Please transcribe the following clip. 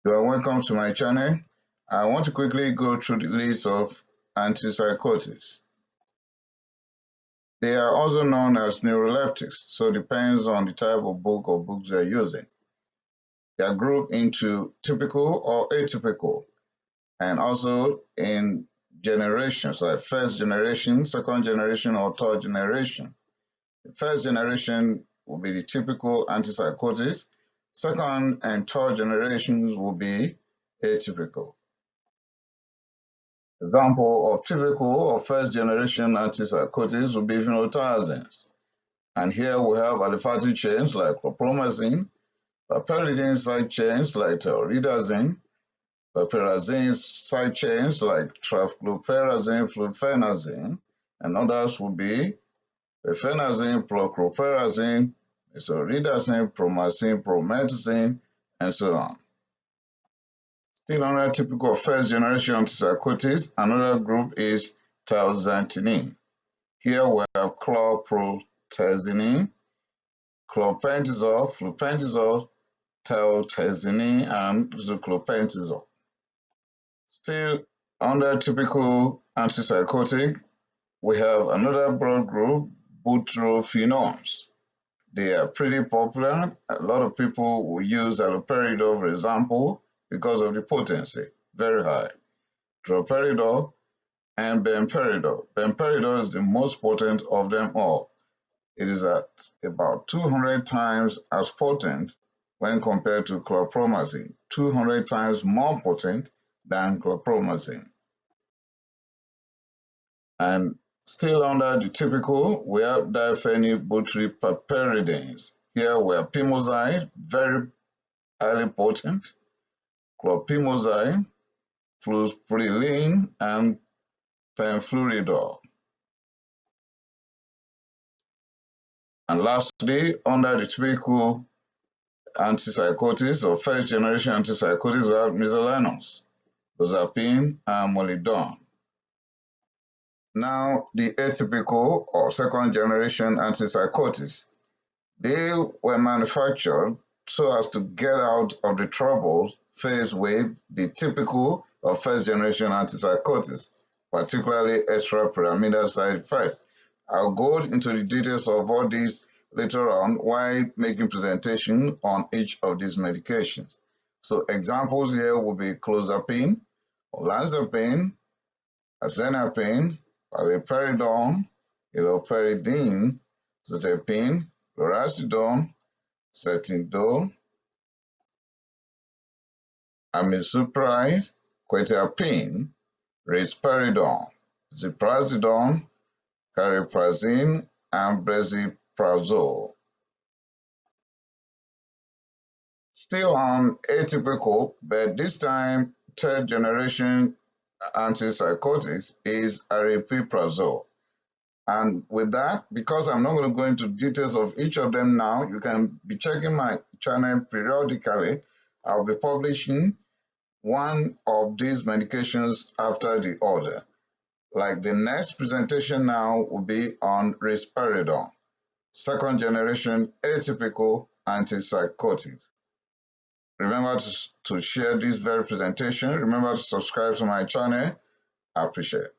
You are welcome to my channel. I want to quickly go through the list of antipsychotics. They are also known as neuroleptics, so it depends on the type of book or books you are using. They are grouped into typical or atypical, and also in generations like first generation, second generation, or third generation. The first generation will be the typical antipsychotics. Second and third generations will be atypical. Example of typical or first generation antipsychotics will be Thousandths. And here we have aliphatic chains like chlorpromazine, piperidine side chains like telridazine, piperazine side chains like trafluperazine, fluphenazine, and others will be phenazine, prochlorperazine, isoridazine, promazine, promethazine, and so on. Still another typical first generation antipsychotics, another group is Thousandths. Here we have chlorpromazine, clopentazole, flupentazole, teltazine, and zoclopentazole. Still under typical antipsychotic, we have another broad group, Boudreau. They are pretty popular. A lot of people will use haloperidol, for example, because of the potency, very high. Droperidol and benperidol. Benperidol is the most potent of them all. It is at about 200 times as potent when compared to chlorpromazine, 200 times more potent than chlorpromazine. And still under the typical, we have diphenylbutyripiperidines. Here we have pimozide, very highly potent, chlorpimozide, flusprilene, and fenfluridol. And lastly, under the typical antipsychotics or first generation antipsychotics, we have miscellaneous, lozapine, and molidone. Now, the atypical or second generation antipsychotics, they were manufactured so as to get out of the troubles faced with the typical or first generation antipsychotics, particularly extrapyramidal side effects. I'll go into the details of all these later on while making presentation on each of these medications. So examples here will be clozapine, olanzapine, azenapine, paliperidone, iloperidine, zotapine, lorazepam, cetidol, amisulpride, quetiapine, risperidone, ziprasidone, cariprazine, and brexpiprazole. Still on atypical, but this time third generation antipsychotics is aripiprazole. And with that, because I'm not going to go into details of each of them now, you can be checking my channel periodically. I'll be publishing one of these medications after the other. Like the next presentation now will be on risperidone, second generation atypical antipsychotics. Remember to share this very presentation. Remember to subscribe to my channel. I appreciate it.